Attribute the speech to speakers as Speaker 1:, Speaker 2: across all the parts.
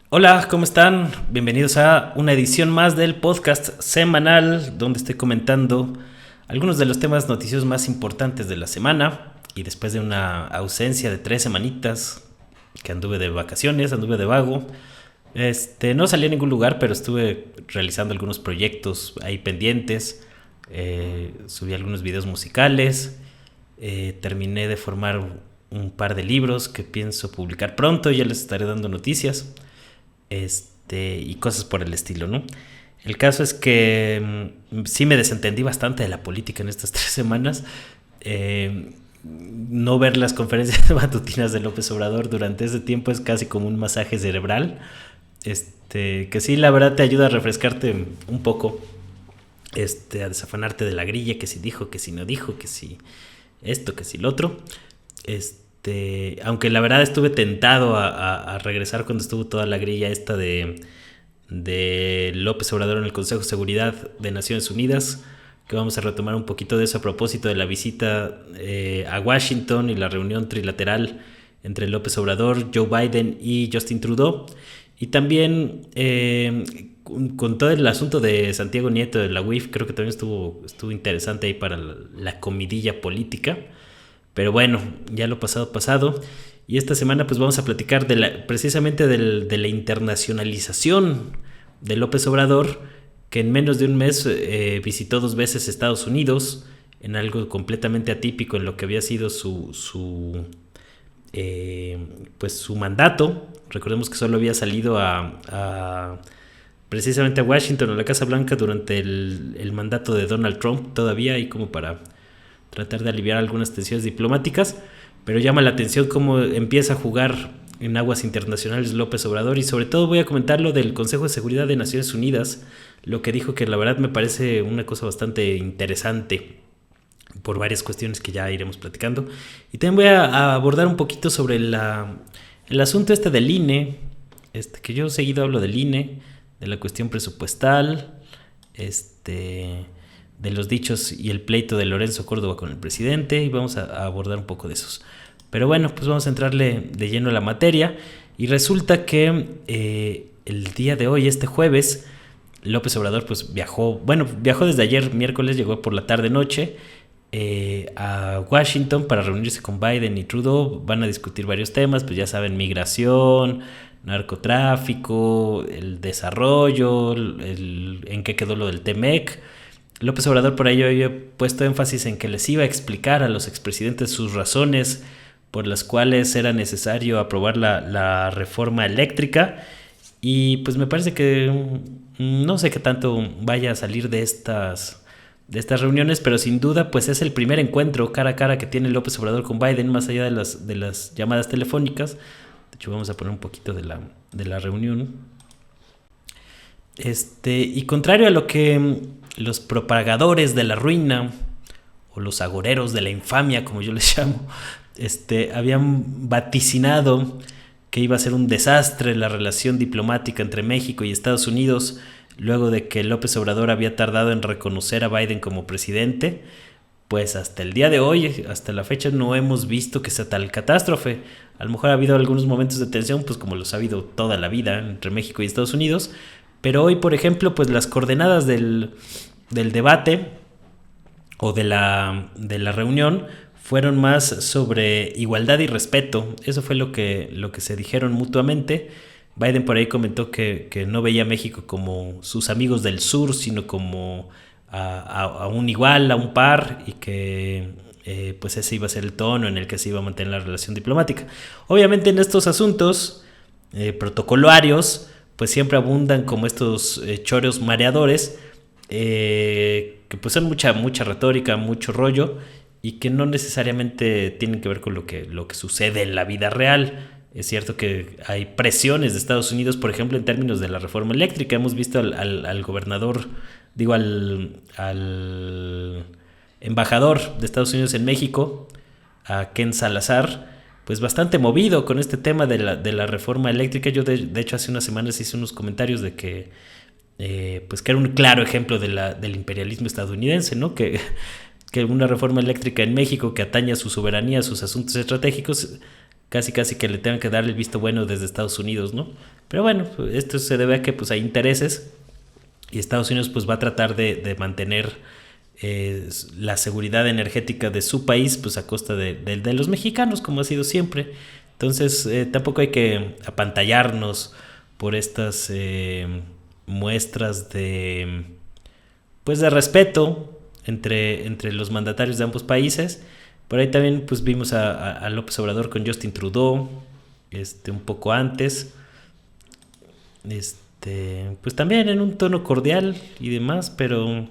Speaker 1: Hola, ¿cómo están? Bienvenidos a una edición más del podcast semanal donde estoy comentando algunos de los temas noticiosos más importantes de la semana. Y después de una ausencia de 3 semanitas que anduve de vacaciones, anduve de vago, no salí a ningún lugar, pero estuve realizando algunos proyectos ahí pendientes. Subí algunos videos musicales. Terminé de formar un par de libros que pienso publicar pronto. Ya les estaré dando noticias y cosas por el estilo, ¿no? El caso es que sí me desentendí bastante de la política en estas 3 semanas. No ver las conferencias matutinas de López Obrador durante ese tiempo es casi como un masaje cerebral. Que sí, la verdad te ayuda a refrescarte un poco, a desafanarte de la grilla, que si dijo, que si no dijo, que si esto, que si lo otro. Aunque la verdad estuve tentado a regresar cuando estuvo toda la grilla esta de López Obrador en el Consejo de Seguridad de Naciones Unidas, que vamos a retomar un poquito de eso a propósito de la visita a Washington y la reunión trilateral entre López Obrador, Joe Biden y Justin Trudeau. Y también con todo el asunto de Santiago Nieto de la UIF, creo que también estuvo interesante ahí para la comidilla política. Pero bueno, ya lo pasado, pasado. Y esta semana pues vamos a platicar precisamente de la internacionalización de López Obrador, que en menos de un mes visitó 2 veces Estados Unidos, en algo completamente atípico en lo que había sido pues su mandato. Recordemos que solo había salido precisamente a Washington, a la Casa Blanca, durante el mandato de Donald Trump, todavía ahí como para tratar de aliviar algunas tensiones diplomáticas, pero llama la atención cómo empieza a jugar en aguas internacionales López Obrador. Y sobre todo voy a comentar lo del Consejo de Seguridad de Naciones Unidas, lo que dijo, que la verdad me parece una cosa bastante interesante por varias cuestiones que ya iremos platicando. Y también voy a abordar un poquito sobre el asunto del INE, que yo seguido hablo del INE, de la cuestión presupuestal, de los dichos y el pleito de Lorenzo Córdoba con el presidente, y vamos a abordar un poco de esos. Pero bueno, pues vamos a entrarle de lleno a la materia. Y resulta que el día de hoy, este jueves, López Obrador pues viajó desde ayer miércoles, llegó por la tarde-noche a Washington para reunirse con Biden y Trudeau. Van a discutir varios temas, pues ya saben, migración, narcotráfico, el desarrollo, en qué quedó lo del TEMEC. López Obrador por ello había puesto énfasis en que les iba a explicar a los expresidentes sus razones por las cuales era necesario aprobar la reforma eléctrica. Y pues me parece que no sé qué tanto vaya a salir de estas reuniones, pero sin duda pues es el primer encuentro cara a cara que tiene López Obrador con Biden, más allá de las llamadas telefónicas. De hecho, vamos a poner un poquito de la reunión. Y contrario a lo que los propagadores de la ruina, o los agoreros de la infamia, como yo les llamo, habían vaticinado que iba a ser un desastre la relación diplomática entre México y Estados Unidos, luego de que López Obrador había tardado en reconocer a Biden como presidente. Pues hasta el día de hoy, hasta la fecha, no hemos visto que sea tal catástrofe. A lo mejor ha habido algunos momentos de tensión, pues como los ha habido toda la vida entre México y Estados Unidos, pero hoy, por ejemplo, pues las coordenadas del debate o de la reunión fueron más sobre igualdad y respeto. Eso fue lo que se dijeron mutuamente. Biden por ahí comentó que no veía a México como sus amigos del sur, sino como a un igual, a un par, y que pues ese iba a ser el tono en el que se iba a mantener la relación diplomática. Obviamente en estos asuntos protocolarios pues siempre abundan como estos choros mareadores, que pues son mucha retórica, mucho rollo, y que no necesariamente tienen que ver con lo que sucede en la vida real. Es cierto que hay presiones de Estados Unidos, por ejemplo, en términos de la reforma eléctrica. Hemos visto al gobernador, al embajador de Estados Unidos en México, a Ken Salazar, pues bastante movido con este tema de la reforma eléctrica. Yo de hecho hace unas semanas hice unos comentarios de que pues que era un claro ejemplo del imperialismo estadounidense, ¿no? Que una reforma eléctrica en México que atañe a su soberanía, a sus asuntos estratégicos, casi casi que le tengan que dar el visto bueno desde Estados Unidos, ¿no? Pero bueno, esto se debe a que pues hay intereses y Estados Unidos pues va a tratar de mantener la seguridad energética de su país pues a costa de los mexicanos, como ha sido siempre. Entonces tampoco hay que apantallarnos por estas muestras pues de respeto entre los mandatarios de ambos países. Por ahí también pues vimos a López Obrador con Justin Trudeau un poco antes, pues también en un tono cordial y demás, pero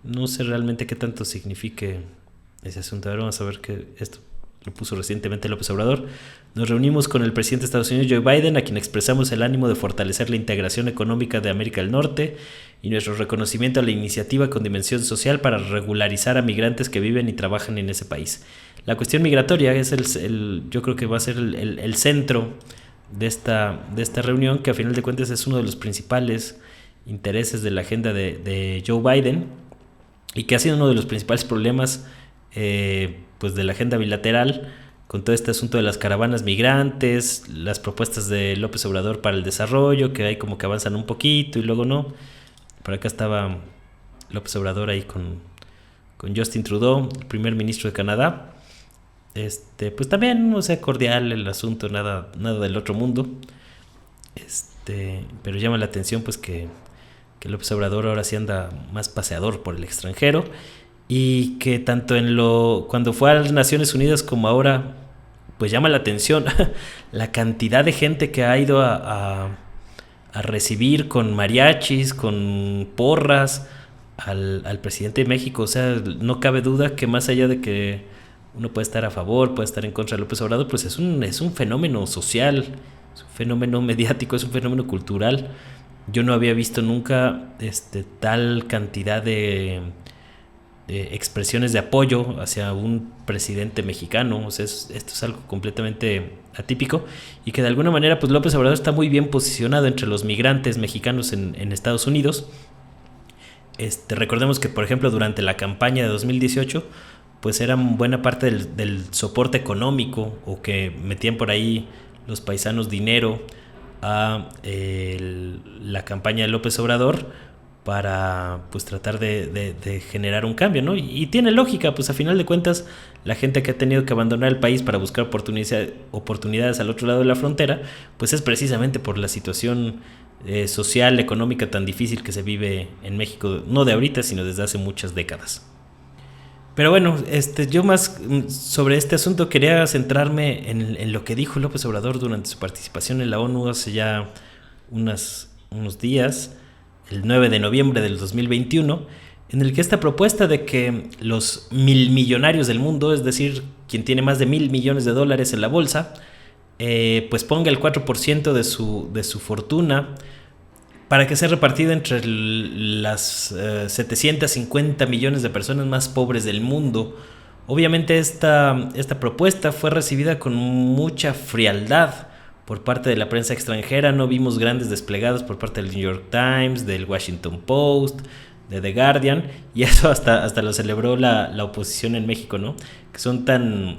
Speaker 1: no sé realmente qué tanto signifique ese asunto. Ahora vamos a ver que esto lo puso recientemente López Obrador. Nos reunimos con el presidente de Estados Unidos, Joe Biden, a quien expresamos el ánimo de fortalecer la integración económica de América del Norte y nuestro reconocimiento a la iniciativa con dimensión social para regularizar a migrantes que viven y trabajan en ese país. La cuestión migratoria es yo creo que va a ser el centro de esta reunión, que a final de cuentas es uno de los principales intereses de la agenda de Joe Biden y que ha sido uno de los principales problemas pues de la agenda bilateral, con todo este asunto de las caravanas migrantes, las propuestas de López Obrador para el desarrollo, que hay como que avanzan un poquito y luego no. Por acá estaba López Obrador ahí con Justin Trudeau, el primer ministro de Canadá. Pues también, o sea, cordial el asunto, nada del otro mundo. Pero llama la atención pues que López Obrador ahora sí anda más paseador por el extranjero, y que tanto cuando fue a las Naciones Unidas como ahora, pues llama la atención la cantidad de gente que ha ido a recibir con mariachis, con porras al presidente de México. O sea, no cabe duda que más allá de que uno puede estar a favor, puede estar en contra de López Obrador, pues es un fenómeno social, es un fenómeno mediático, es un fenómeno cultural. Yo no había visto nunca tal cantidad de expresiones de apoyo hacia un presidente mexicano. O sea, esto es algo completamente atípico, y que de alguna manera pues López Obrador está muy bien posicionado entre los migrantes mexicanos en Estados Unidos. Recordemos que, por ejemplo, durante la campaña de 2018 pues era buena parte del soporte económico, o que metían por ahí los paisanos dinero a la campaña de López Obrador para pues tratar de generar un cambio, ¿no? Y tiene lógica, pues a final de cuentas la gente que ha tenido que abandonar el país para buscar oportunidades al otro lado de la frontera, pues es precisamente por la situación social, económica tan difícil que se vive en México, no de ahorita, sino desde hace muchas décadas. Pero bueno, yo más sobre este asunto quería centrarme en lo que dijo López Obrador durante su participación en la ONU hace ya unos días, el 9 de noviembre del 2021, en el que esta propuesta de que los 1,000 millonarios del mundo, es decir, quien tiene más de $1,000 millones en la bolsa, pues ponga el 4% de su fortuna para que sea repartida entre las 750 millones de personas más pobres del mundo. Obviamente esta propuesta fue recibida con mucha frialdad por parte de la prensa extranjera. No vimos grandes desplegados por parte del New York Times, del Washington Post, de The Guardian, y eso hasta lo celebró la oposición en México, ¿no? Que son tan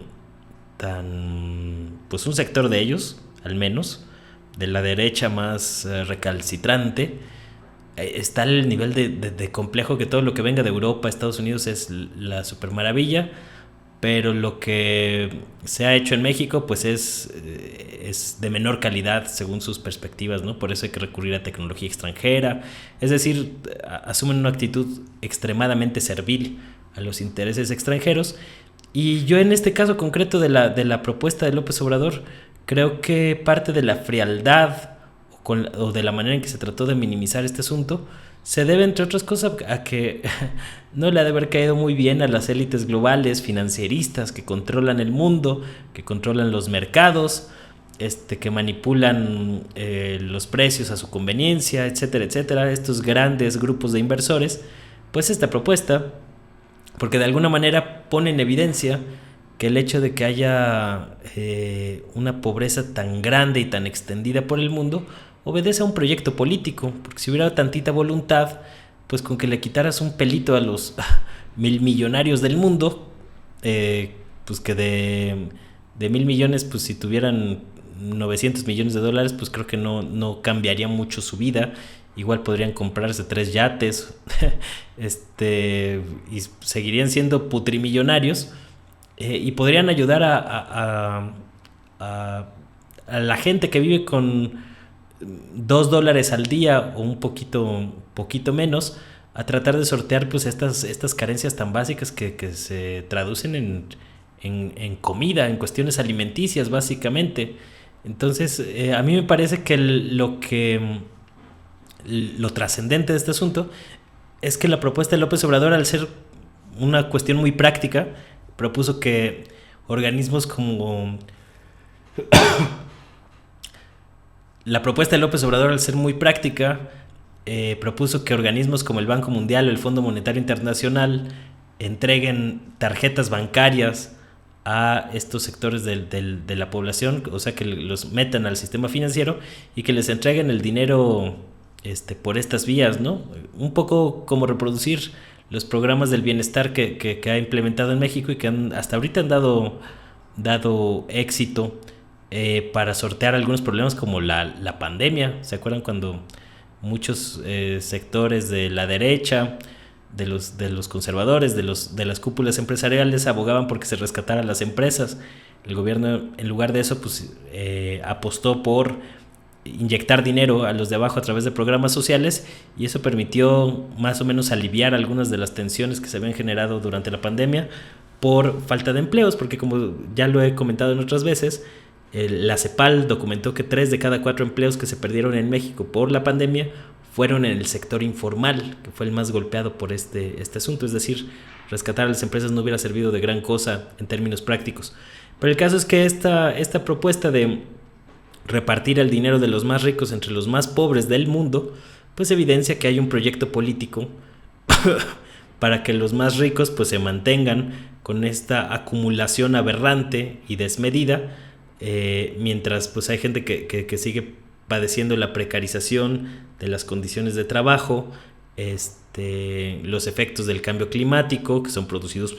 Speaker 1: pues un sector de ellos, al menos, de la derecha más recalcitrante. Está el nivel de complejo que todo lo que venga de Europa, Estados Unidos es la super maravilla, pero lo que se ha hecho en México pues es de menor calidad según sus perspectivas, ¿no? Por eso hay que recurrir a tecnología extranjera, es decir, asumen una actitud extremadamente servil a los intereses extranjeros. Y yo en este caso concreto de la propuesta de López Obrador, creo que parte de la frialdad o de la manera en que se trató de minimizar este asunto se debe, entre otras cosas, a que no le ha de haber caído muy bien a las élites globales financieristas que controlan el mundo, que controlan los mercados, que manipulan los precios a su conveniencia, etcétera, etcétera. Estos grandes grupos de inversores, pues esta propuesta, porque de alguna manera pone en evidencia que el hecho de que haya una pobreza tan grande y tan extendida por el mundo obedece a un proyecto político, porque si hubiera tantita voluntad, pues con que le quitaras un pelito a los 1,000 millonarios del mundo, pues que de 1,000 millones, pues si tuvieran 900 millones de dólares, pues creo que no cambiaría mucho su vida. Igual podrían comprarse 3 yates y seguirían siendo putrimillonarios, y podrían ayudar a, a la gente que vive con $2 al día o un poquito menos, a tratar de sortear pues estas carencias tan básicas que se traducen en comida, en cuestiones alimenticias básicamente. Entonces, a mí me parece que lo trascendente de este asunto es que la propuesta de López Obrador, al ser una cuestión muy práctica, propuso que organismos como... La propuesta de López Obrador, al ser muy práctica, propuso que organismos como el Banco Mundial o el Fondo Monetario Internacional entreguen tarjetas bancarias a estos sectores de la población, o sea, que los metan al sistema financiero y que les entreguen el dinero por estas vías, ¿no? Un poco como reproducir los programas del bienestar que ha implementado en México y que hasta ahorita han dado éxito, para sortear algunos problemas como la pandemia. ¿Se acuerdan cuando muchos sectores de la derecha, de los conservadores, de las cúpulas empresariales, abogaban porque se rescataran las empresas? El gobierno, en lugar de eso, pues apostó por inyectar dinero a los de abajo a través de programas sociales, y eso permitió más o menos aliviar algunas de las tensiones que se habían generado durante la pandemia por falta de empleos, porque como ya lo he comentado en otras veces, la CEPAL documentó que 3 de cada 4 empleos que se perdieron en México por la pandemia fueron en el sector informal, que fue el más golpeado por este asunto. Es decir, rescatar a las empresas no hubiera servido de gran cosa en términos prácticos. Pero el caso es que esta propuesta de repartir el dinero de los más ricos entre los más pobres del mundo, pues evidencia que hay un proyecto político para que los más ricos pues se mantengan con esta acumulación aberrante y desmedida, mientras pues hay gente que sigue padeciendo la precarización de las condiciones de trabajo, los efectos del cambio climático, que son producidos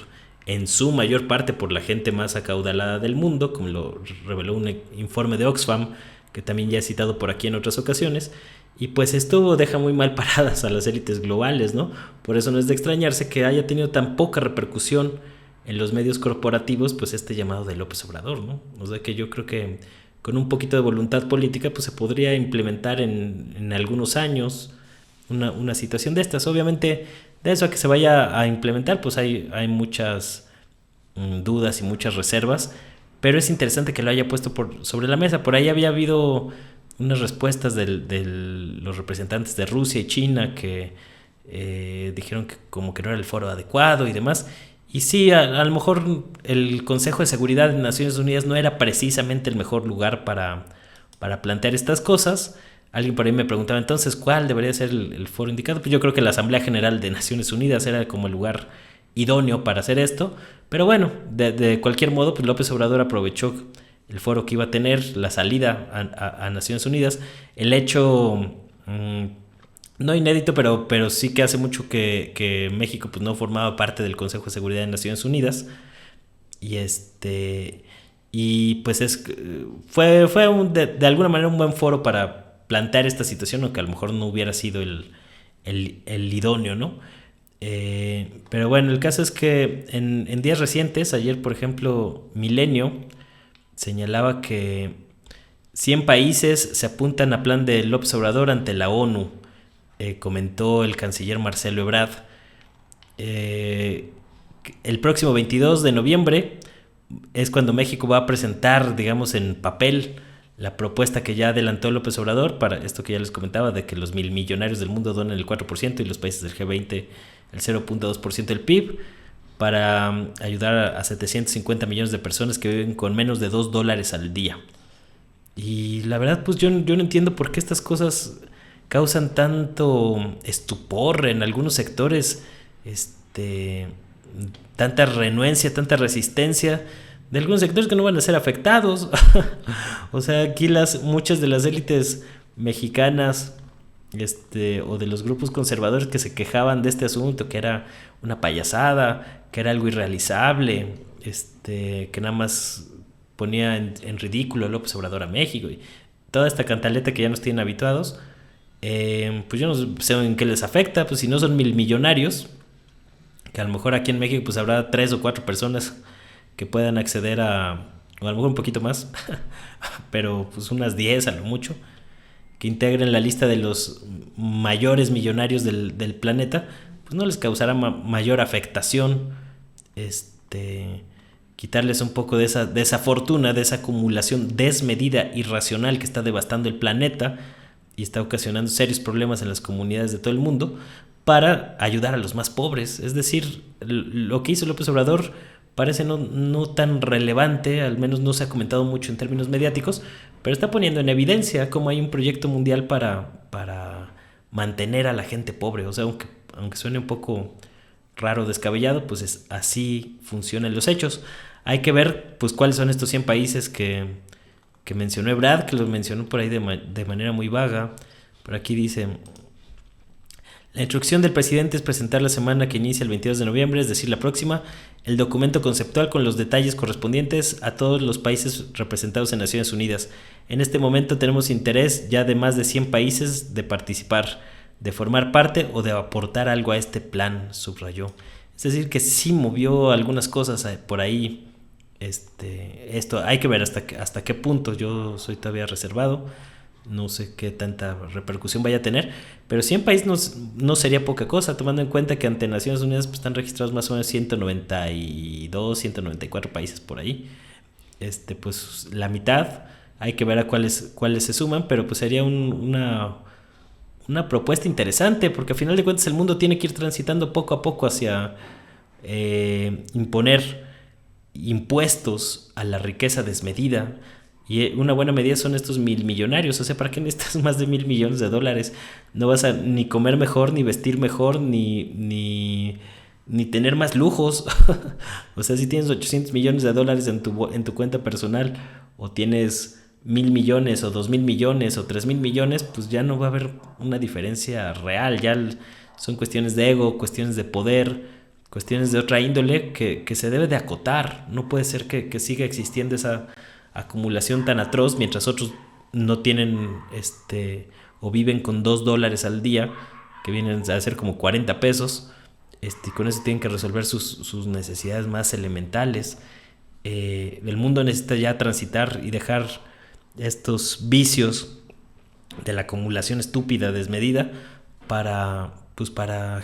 Speaker 1: en su mayor parte por la gente más acaudalada del mundo, como lo reveló un informe de Oxfam, que también ya he citado por aquí en otras ocasiones. Y pues esto deja muy mal paradas a las élites globales, ¿no? Por eso no es de extrañarse que haya tenido tan poca repercusión en los medios corporativos, pues este llamado de López Obrador, ¿no? O sea que yo creo que con un poquito de voluntad política pues se podría implementar en algunos años una situación de estas. Obviamente, de eso a que se vaya a implementar, pues hay muchas dudas y muchas reservas, pero es interesante que lo haya puesto sobre la mesa. Por ahí había habido unas respuestas de los representantes de Rusia y China que dijeron que como que no era el foro adecuado y demás. Y sí, a lo mejor el Consejo de Seguridad de Naciones Unidas no era precisamente el mejor lugar para plantear estas cosas. Alguien por ahí me preguntaba entonces cuál debería ser el foro indicado. Pues yo creo que la Asamblea General de Naciones Unidas era como el lugar idóneo para hacer esto. Pero bueno, de cualquier modo, pues López Obrador aprovechó el foro que iba a tener, la salida a Naciones Unidas. El hecho, no inédito, pero sí que hace mucho que México pues no formaba parte del Consejo de Seguridad de Naciones Unidas. Y pues fue de alguna manera un buen foro para plantear esta situación, aunque a lo mejor no hubiera sido el idóneo, ¿no? Pero bueno, el caso es que en días recientes, ayer por ejemplo, Milenio señalaba que 100 países se apuntan a plan de López Obrador ante la ONU, comentó el canciller Marcelo Ebrard. El próximo 22 de noviembre es cuando México va a presentar, digamos, en papel la propuesta que ya adelantó López Obrador para esto que ya les comentaba, de que los 1,000 millonarios del mundo donen el 4% y los países del G20 el 0.2% del PIB, para ayudar a 750 millones de personas que viven con menos de $2 al día. Y la verdad, pues yo no entiendo por qué estas cosas causan tanto estupor en algunos sectores, tanta renuencia, tanta resistencia de algunos sectores que no van a ser afectados. O sea, aquí muchas de las élites mexicanas, o de los grupos conservadores que se quejaban de este asunto, que era una payasada, que era algo irrealizable, que nada más ponía en ridículo a López Obrador a México y toda esta cantaleta que ya nos tienen habituados. Pues yo no sé en qué les afecta, pues si no son millonarios, que a lo mejor aquí en México pues habrá 3 o 4 personas que puedan acceder o a lo mejor un poquito más, pero pues unas 10 a lo mucho, que integren la lista de los mayores millonarios del planeta, pues no les causará mayor afectación, quitarles un poco de esa fortuna, de esa acumulación desmedida, irracional que está devastando el planeta y está ocasionando serios problemas en las comunidades de todo el mundo, para ayudar a los más pobres. Es decir, lo que hizo López Obrador parece no tan relevante, al menos no se ha comentado mucho en términos mediáticos, pero está poniendo en evidencia cómo hay un proyecto mundial para mantener a la gente pobre. O sea, aunque suene un poco raro, descabellado, pues así funcionan los hechos. Hay que ver pues cuáles son estos 100 países que mencionó Ebrard, que los mencionó por ahí de manera muy vaga. Por aquí dice: la instrucción del presidente es presentar la semana que inicia el 22 de noviembre, es decir, la próxima, el documento conceptual con los detalles correspondientes a todos los países representados en Naciones Unidas. En este momento tenemos interés ya de más de 100 países de participar, de formar parte o de aportar algo a este plan, subrayó. Es decir, que sí movió algunas cosas por ahí. Esto hay que ver hasta qué punto. Yo soy todavía reservado, no sé qué tanta repercusión vaya a tener, pero 100 países no sería poca cosa, tomando en cuenta que ante Naciones Unidas pues, están registrados más o menos 192, 194 países por ahí. Pues la mitad, hay que ver a cuáles se suman, pero pues sería una propuesta interesante, porque al final de cuentas el mundo tiene que ir transitando poco a poco hacia imponer impuestos a la riqueza desmedida, y una buena medida son estos 1,000 millonarios. O sea, ¿para qué necesitas más de 1,000 millones de dólares? No vas a ni comer mejor, ni vestir mejor, ni tener más lujos. O sea, si tienes 800 millones de dólares en tu cuenta personal, o tienes 1,000 millones o 2,000 millones o 3,000 millones, pues ya no va a haber una diferencia real. Ya son cuestiones de ego, cuestiones de poder, cuestiones de otra índole que se debe de acotar. No puede ser que siga existiendo esa acumulación tan atroz mientras otros no tienen o viven con $2 al día, que vienen a ser como 40 pesos, y con eso tienen que resolver sus necesidades más elementales. El mundo necesita ya transitar y dejar estos vicios de la acumulación estúpida, desmedida, para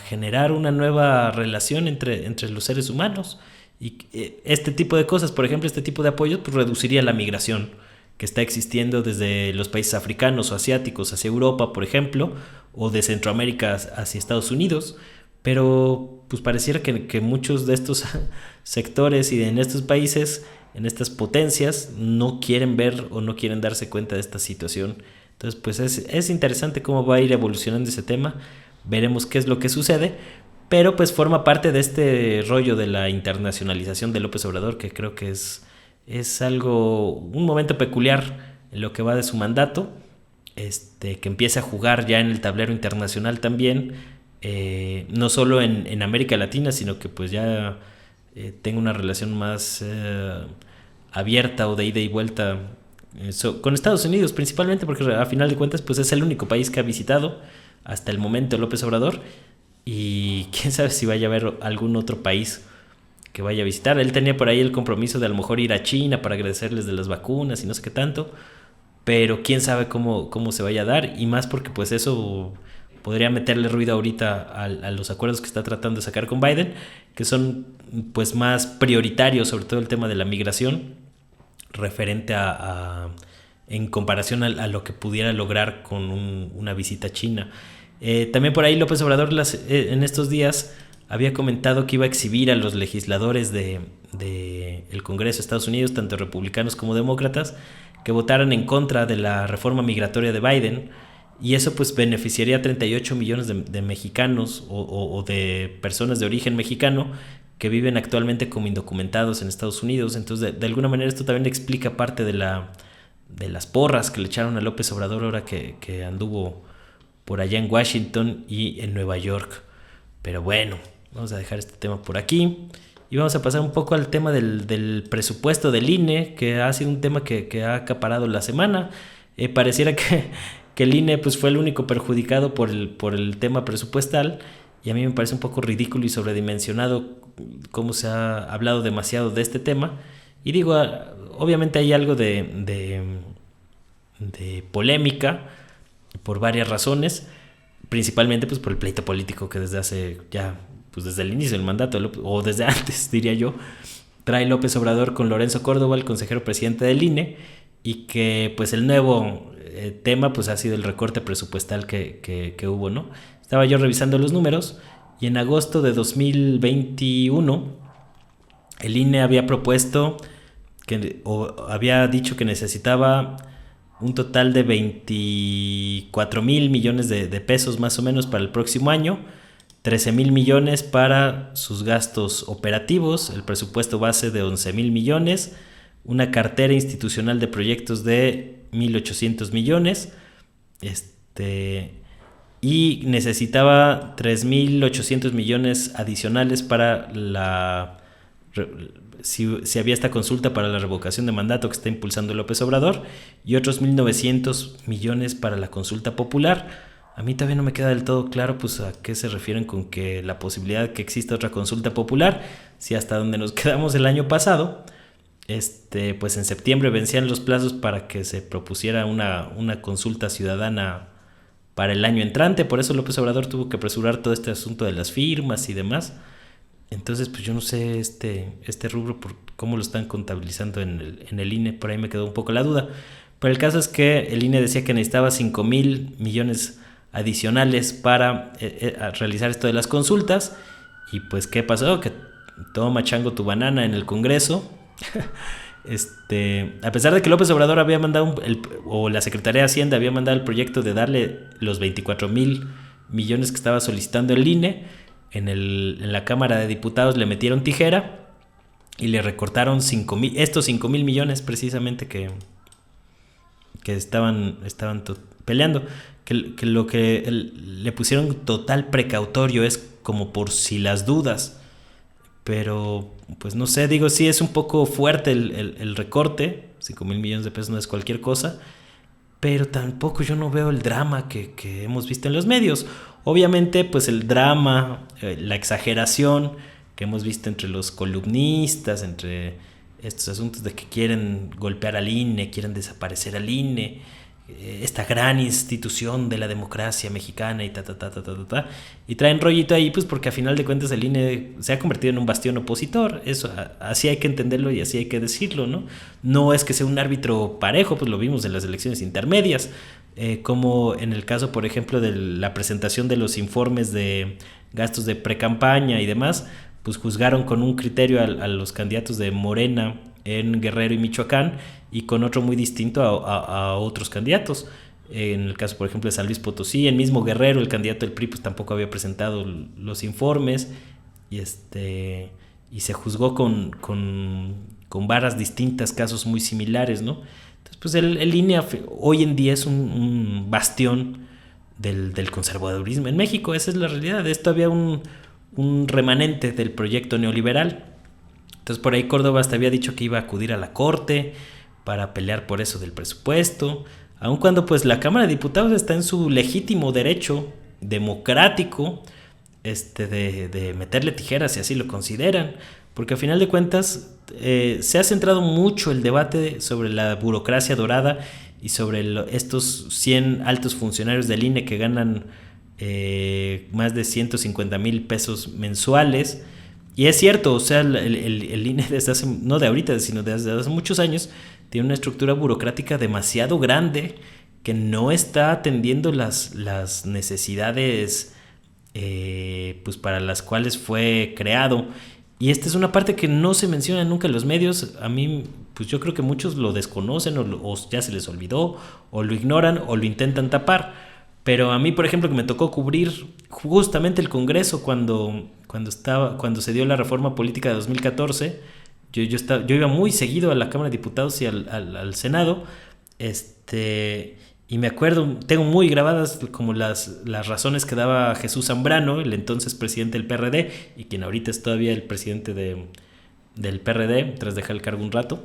Speaker 1: generar una nueva relación entre los seres humanos. Y este tipo de cosas, por ejemplo, este tipo de apoyos, pues reduciría la migración que está existiendo desde los países africanos o asiáticos hacia Europa, por ejemplo, o de Centroamérica hacia Estados Unidos. Pero pues pareciera que muchos de estos sectores y en estos países, en estas potencias, no quieren ver o no quieren darse cuenta de esta situación. Entonces pues es interesante cómo va a ir evolucionando ese tema. Veremos qué es lo que sucede, pero pues forma parte de este rollo de la internacionalización de López Obrador, que creo que es un momento peculiar en lo que va de su mandato, que empieza a jugar ya en el tablero internacional también, no solo en América Latina, sino que pues ya tenga una relación más abierta o de ida y vuelta con Estados Unidos principalmente, porque a final de cuentas pues es el único país que ha visitado hasta el momento López Obrador, y quién sabe si vaya a haber algún otro país que vaya a visitar. Él tenía por ahí el compromiso de a lo mejor ir a China para agradecerles de las vacunas y no sé qué tanto, pero quién sabe cómo se vaya a dar, y más porque pues eso podría meterle ruido ahorita a los acuerdos que está tratando de sacar con Biden, que son pues más prioritarios, sobre todo el tema de la migración, referente en comparación a lo que pudiera lograr con una visita a China. También por ahí López Obrador en estos días había comentado que iba a exhibir a los legisladores de el Congreso de Estados Unidos, tanto republicanos como demócratas, que votaran en contra de la reforma migratoria de Biden, y eso pues beneficiaría a 38 millones de mexicanos o de personas de origen mexicano que viven actualmente como indocumentados en Estados Unidos. Entonces de alguna manera esto también explica parte de las porras que le echaron a López Obrador ahora que anduvo por allá en Washington y en Nueva York. Pero bueno, vamos a dejar este tema por aquí y vamos a pasar un poco al tema del presupuesto del INE, que ha sido un tema que ha acaparado la semana. Pareciera que el INE pues, fue el único perjudicado por el tema presupuestal, y a mí me parece un poco ridículo y sobredimensionado cómo se ha hablado demasiado de este tema. Y digo, obviamente hay algo de polémica por varias razones, principalmente pues por el pleito político que desde hace ya, pues desde el inicio del mandato, o desde antes diría yo, trae López Obrador con Lorenzo Córdoba, el consejero presidente del INE, y que pues el nuevo tema pues ha sido el recorte presupuestal que hubo, ¿no? Estaba yo revisando los números y en agosto de 2021 el INE había propuesto o había dicho que necesitaba un total de 24,000 millones de pesos más o menos para el próximo año, 13,000 millones para sus gastos operativos, el presupuesto base de 11,000 millones, una cartera institucional de proyectos de 1,800 millones, y necesitaba 3,800 millones adicionales para si había esta consulta para la revocación de mandato que está impulsando López Obrador, y otros 1,900 millones para la consulta popular. A mí todavía no me queda del todo claro pues a qué se refieren con que la posibilidad de que exista otra consulta popular, si hasta donde nos quedamos el año pasado, pues en septiembre vencían los plazos para que se propusiera una consulta ciudadana para el año entrante. Por eso López Obrador tuvo que apresurar todo este asunto de las firmas y demás. Entonces pues yo no sé este rubro por cómo lo están contabilizando en el INE, por ahí me quedó un poco la duda. Pero el caso es que el INE decía que necesitaba 5,000 millones adicionales para realizar esto de las consultas. Y pues ¿qué pasó? Que toma chango tu banana en el Congreso. A pesar de que López Obrador había mandado o la Secretaría de Hacienda había mandado el proyecto de darle los 24,000 millones que estaba solicitando el INE, en la Cámara de Diputados le metieron tijera y le recortaron estos 5,000 millones precisamente que estaban peleando, que lo que le pusieron total precautorio es como por si las dudas. Pero pues no sé, digo, sí es un poco fuerte el recorte, 5,000 millones de pesos no es cualquier cosa, pero tampoco yo no veo el drama que hemos visto en los medios. Obviamente pues el drama, la exageración que hemos visto entre los columnistas, entre estos asuntos de que quieren golpear al INE, quieren desaparecer al INE, esta gran institución de la democracia mexicana y traen rollito ahí pues porque a final de cuentas el INE se ha convertido en un bastión opositor. Eso así hay que entenderlo y así hay que decirlo, no es que sea un árbitro parejo, pues lo vimos en las elecciones intermedias, como en el caso por ejemplo de la presentación de los informes de gastos de precampaña y demás, pues juzgaron con un criterio a los candidatos de Morena en Guerrero y Michoacán, y con otro muy distinto a otros candidatos. En el caso, por ejemplo, de San Luis Potosí, el mismo Guerrero, el candidato del PRI, pues tampoco había presentado los informes, y se juzgó con varas distintas, casos muy similares, ¿no? Entonces, pues el INE hoy en día es un bastión del conservadurismo en México. Esa es la realidad. Esto había un remanente del proyecto neoliberal. Entonces por ahí Córdoba hasta había dicho que iba a acudir a la Corte para pelear por eso del presupuesto, aun cuando pues la Cámara de Diputados está en su legítimo derecho democrático de meterle tijeras si así lo consideran, porque a final de cuentas se ha centrado mucho el debate sobre la burocracia dorada y sobre estos 100 altos funcionarios del INE que ganan más de 150,000 pesos mensuales. Y es cierto, o sea, el INE desde hace, no de ahorita, sino desde hace muchos años, tiene una estructura burocrática demasiado grande que no está atendiendo las necesidades pues para las cuales fue creado. Y esta es una parte que no se menciona nunca en los medios. A mí, pues yo creo que muchos lo desconocen o ya se les olvidó, o lo ignoran o lo intentan tapar. Pero a mí, por ejemplo, que me tocó cubrir justamente el Congreso cuando se dio la reforma política de 2014, yo iba muy seguido a la Cámara de Diputados y al Senado, Y me acuerdo, tengo muy grabadas como las razones que daba Jesús Zambrano, el entonces presidente del PRD, y quien ahorita es todavía el presidente del PRD, tras dejar el cargo un rato.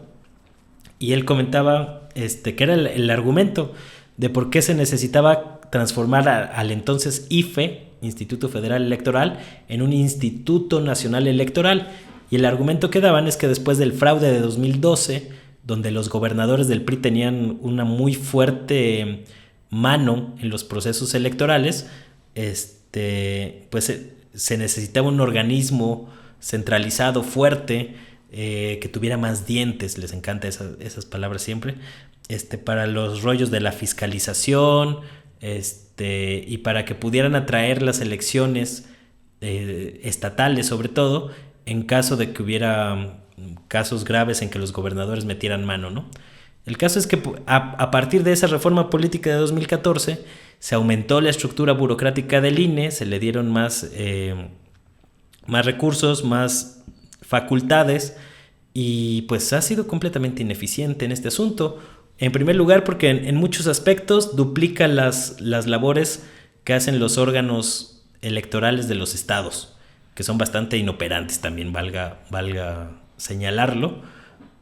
Speaker 1: Y él comentaba que era el argumento de por qué se necesitaba transformar al entonces IFE, Instituto Federal Electoral, en un Instituto Nacional Electoral. Y el argumento que daban es que después del fraude de 2012, donde los gobernadores del PRI tenían una muy fuerte mano en los procesos electorales, pues se necesitaba un organismo centralizado, fuerte, que tuviera más dientes, les encanta esas palabras siempre, para los rollos de la fiscalización, y para que pudieran atraer las elecciones estatales sobre todo, en caso de que hubiera casos graves en que los gobernadores metieran mano, ¿no? El caso es que a partir de esa reforma política de 2014 se aumentó la estructura burocrática del INE, se le dieron más recursos, más facultades, y pues ha sido completamente ineficiente en este asunto. En primer lugar porque en muchos aspectos duplica las labores que hacen los órganos electorales de los estados, que son bastante inoperantes también, valga señalarlo,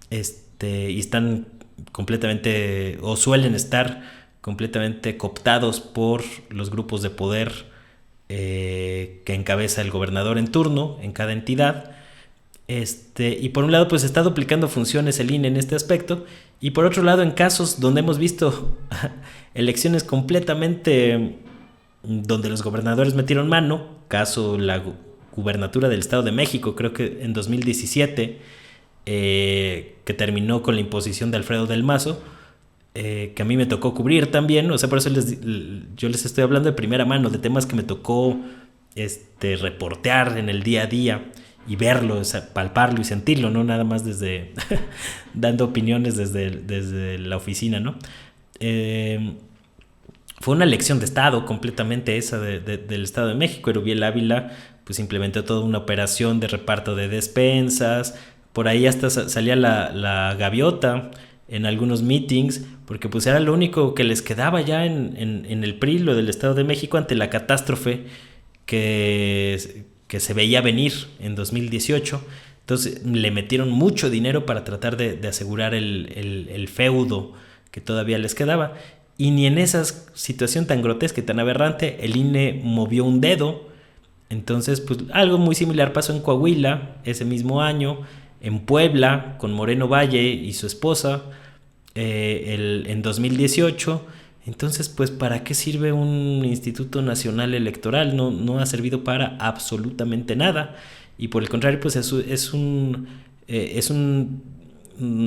Speaker 1: y están completamente, o suelen estar completamente cooptados por los grupos de poder que encabeza el gobernador en turno en cada entidad. Y por un lado pues está duplicando funciones el INE en este aspecto, y por otro lado en casos donde hemos visto elecciones completamente donde los gobernadores metieron mano, caso la gubernatura del Estado de México, creo que en 2017, que terminó con la imposición de Alfredo del Mazo, que a mí me tocó cubrir también, o sea, por eso yo les estoy hablando de primera mano, de temas que me tocó reportear en el día a día y verlo, o sea, palparlo y sentirlo, no nada más desde dando opiniones desde la oficina, ¿no? Fue una elección de Estado completamente esa del Estado de México. Erubiel Ávila pues implementó toda una operación de reparto de despensas, por ahí hasta salía la gaviota en algunos meetings, porque pues era lo único que les quedaba ya en el PRI, lo del Estado de México, ante la catástrofe que se veía venir en 2018. Entonces le metieron mucho dinero para tratar de asegurar el feudo que todavía les quedaba. Y ni en esa situación tan grotesca y tan aberrante el INE movió un dedo. Entonces, pues algo muy similar pasó en Coahuila ese mismo año, en Puebla con Moreno Valle y su esposa en 2018. Entonces, pues, ¿para qué sirve un Instituto Nacional Electoral? No ha servido para absolutamente nada. Y por el contrario, pues es un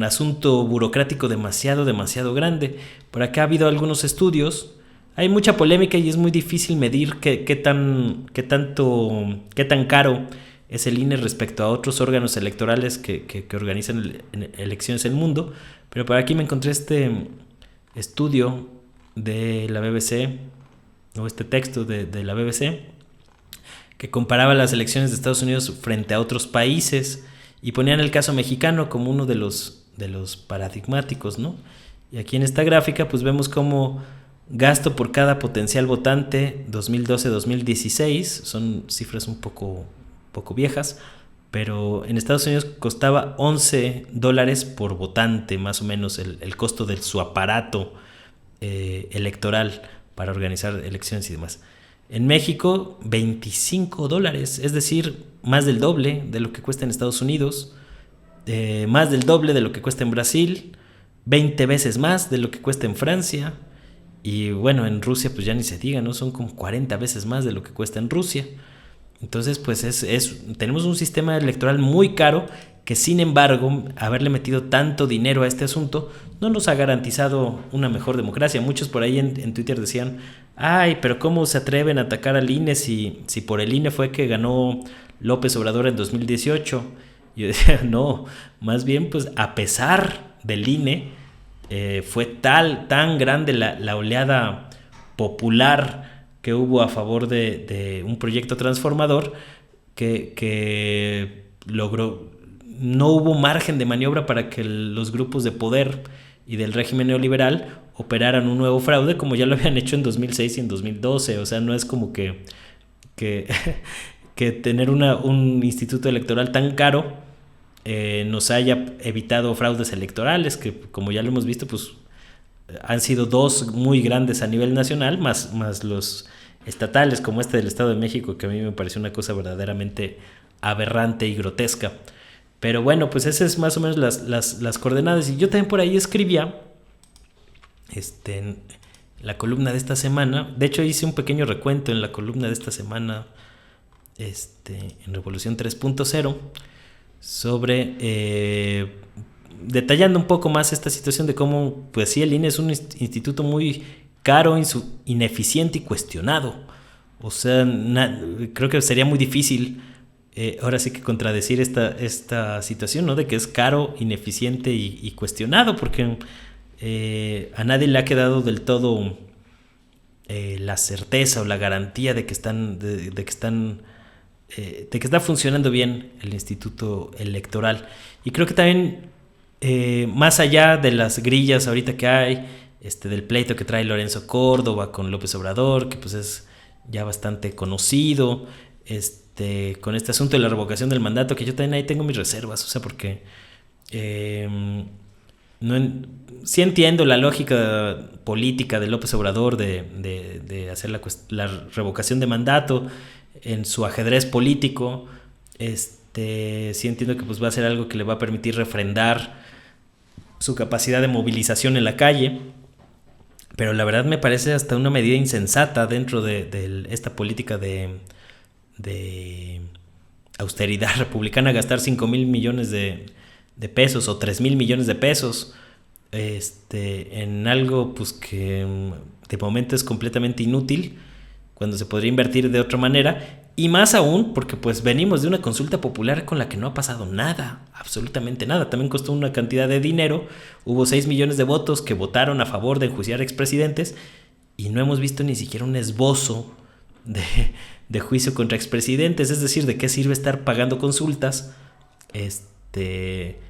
Speaker 1: asunto burocrático demasiado grande. Por acá ha habido algunos estudios. Hay mucha polémica y es muy difícil medir qué tan caro es el INE respecto a otros órganos electorales que organizan elecciones en el mundo. Pero por aquí me encontré este estudio de la BBC, o este texto de la BBC, que comparaba las elecciones de Estados Unidos frente a otros países y ponían el caso mexicano como uno de los paradigmáticos, ¿no? Y aquí en esta gráfica pues vemos cómo gasto por cada potencial votante 2012-2016, son cifras un poco viejas, pero en Estados Unidos costaba $11 por votante, más o menos el costo de su aparato electoral para organizar elecciones y demás. En México, $25, es decir, más del doble de lo que cuesta en Estados Unidos, más del doble de lo que cuesta en Brasil, 20 veces más de lo que cuesta en Francia, y bueno, en Rusia pues ya ni se diga, ¿no? Son como 40 veces más de lo que cuesta en Rusia. Entonces pues tenemos un sistema electoral muy caro que, sin embargo, haberle metido tanto dinero a este asunto no nos ha garantizado una mejor democracia. Muchos por ahí en Twitter decían, ay, pero ¿cómo se atreven a atacar al INE si por el INE fue que ganó López Obrador en 2018? Yo decía, no, más bien pues a pesar del INE fue tan grande la oleada popular que hubo a favor de un proyecto transformador que logró. No hubo margen de maniobra para que los grupos de poder y del régimen neoliberal operaran un nuevo fraude como ya lo habían hecho en 2006 y en 2012. O sea, no es como que, que tener un instituto electoral tan caro nos haya evitado fraudes electorales, que como ya lo hemos visto, pues han sido dos muy grandes a nivel nacional, más los estatales, como este del Estado de México, que a mí me pareció una cosa verdaderamente aberrante y grotesca. Pero bueno, pues esas es más o menos las coordenadas. Y yo también por ahí escribía en la columna de esta semana. De hecho, hice un pequeño recuento en la columna de esta semana en Revolución 3.0 sobre detallando un poco más esta situación de cómo, pues sí, el INE es un instituto muy caro, ineficiente y cuestionado. O sea, creo que sería muy difícil ahora sí que contradecir esta situación, ¿no? De que es caro, ineficiente y cuestionado, porque a nadie le ha quedado del todo la certeza o la garantía de que está funcionando bien el instituto electoral. Y creo que también más allá de las grillas ahorita que hay, del pleito que trae Lorenzo Córdoba con López Obrador, que pues es ya bastante conocido, con este asunto de la revocación del mandato, que yo también ahí tengo mis reservas, o sea, porque sí entiendo la lógica política de López Obrador de hacer la revocación de mandato en su ajedrez político. Sí entiendo que pues va a ser algo que le va a permitir refrendar su capacidad de movilización en la calle, pero la verdad me parece hasta una medida insensata dentro de esta política de austeridad republicana, gastar 5,000 millones de pesos o 3,000 millones de pesos en algo pues que de momento es completamente inútil, cuando se podría invertir de otra manera. Y más aún porque pues venimos de una consulta popular con la que no ha pasado nada, absolutamente nada. También costó una cantidad de dinero, hubo 6 millones de votos que votaron a favor de enjuiciar expresidentes y no hemos visto ni siquiera un esbozo de juicio contra expresidentes. Es decir, ¿de qué sirve estar pagando consultas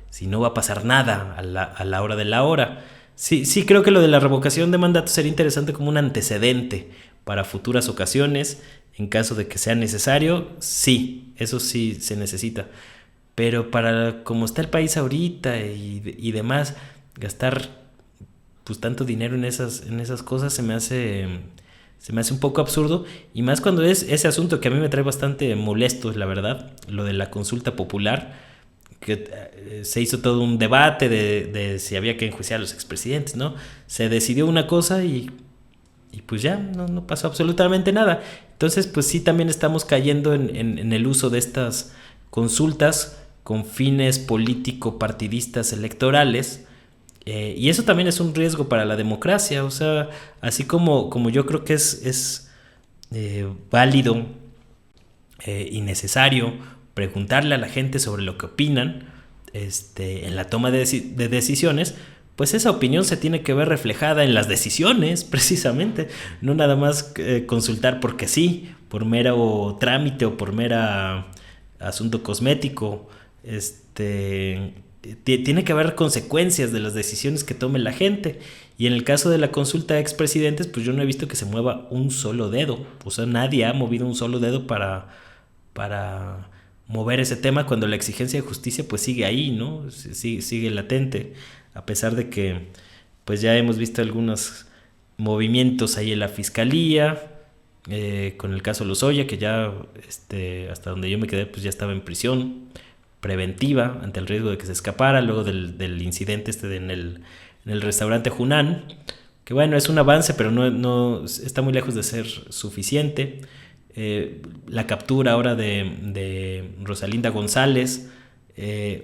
Speaker 1: si no va a pasar nada a la hora de la hora? Sí, creo que lo de la revocación de mandato sería interesante como un antecedente para futuras ocasiones, en caso de que sea necesario. Sí, eso sí se necesita, pero para como está el país ahorita y demás, gastar pues tanto dinero en esas cosas se me hace un poco absurdo, y más cuando es ese asunto que a mí me trae bastante molesto, la verdad, lo de la consulta popular, que se hizo todo un debate de si había que enjuiciar a los expresidentes, ¿no? Se decidió una cosa y pues ya no pasó absolutamente nada. Entonces pues sí, también estamos cayendo en el uso de estas consultas con fines político-partidistas electorales, y eso también es un riesgo para la democracia. O sea, así como yo creo que es válido y necesario preguntarle a la gente sobre lo que opinan en la toma de decisiones, pues esa opinión se tiene que ver reflejada en las decisiones, precisamente. No nada más consultar porque sí, por mero trámite o por mera asunto cosmético. Tiene que haber consecuencias de las decisiones que tome la gente. Y en el caso de la consulta de expresidentes, pues yo no he visto que se mueva un solo dedo. O sea, nadie ha movido un solo dedo para mover ese tema, cuando la exigencia de justicia pues sigue ahí, ¿no? Sigue latente, a pesar de que pues ya hemos visto algunos movimientos ahí en la fiscalía, con el caso Lozoya, que ya hasta donde yo me quedé pues ya estaba en prisión preventiva ante el riesgo de que se escapara luego del incidente en el restaurante Hunan, que bueno, es un avance, pero no está muy lejos de ser suficiente. La captura ahora de Rosalinda González,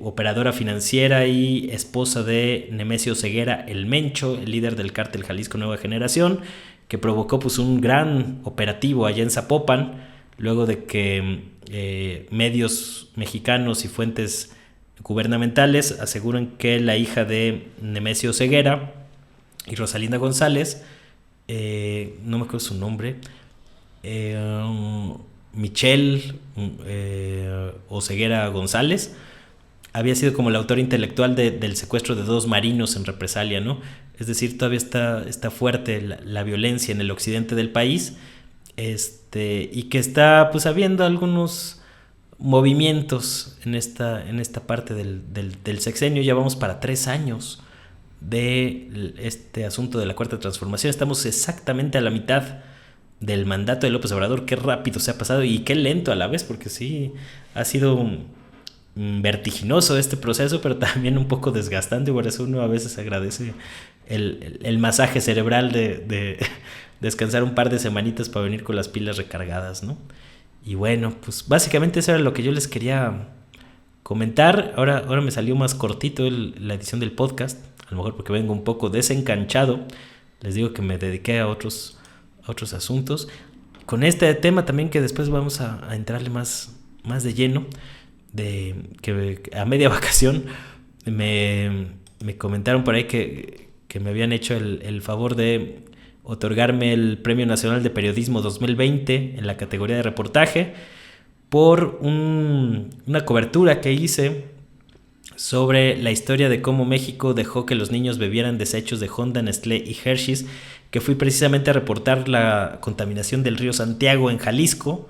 Speaker 1: operadora financiera y esposa de Nemesio Ceguera el Mencho, el líder del cártel Jalisco Nueva Generación, que provocó pues un gran operativo allá en Zapopan, luego de que medios mexicanos y fuentes gubernamentales aseguran que la hija de Nemesio Ceguera y Rosalinda González, no me acuerdo su nombre, Michelle Oseguera González, había sido como el autor intelectual del secuestro de 2 marinos en represalia, ¿no? es decir, todavía está fuerte la violencia en el occidente del país, y que está pues habiendo algunos movimientos en esta parte del sexenio. Ya vamos para 3 años de este asunto de la Cuarta Transformación. Estamos exactamente a la mitad del mandato de López Obrador. Qué rápido se ha pasado y qué lento a la vez, porque sí ha sido vertiginoso este proceso, pero también un poco desgastante. Por eso uno a veces agradece el masaje cerebral de descansar un par de semanitas para venir con las pilas recargadas, ¿no? Y bueno, pues básicamente eso era lo que yo les quería comentar. Ahora me salió más cortito la edición del podcast, a lo mejor porque vengo un poco desencanchado. Les digo que me dediqué a otros asuntos. Con este tema también, que después vamos a entrarle más de lleno, de que a media vacación me comentaron por ahí que me habían hecho el favor de otorgarme el Premio Nacional de Periodismo 2020 en la categoría de reportaje por una cobertura que hice sobre la historia de cómo México dejó que los niños bebieran desechos de Honda, Nestlé y Hershey's, que fui precisamente a reportar la contaminación del río Santiago en Jalisco,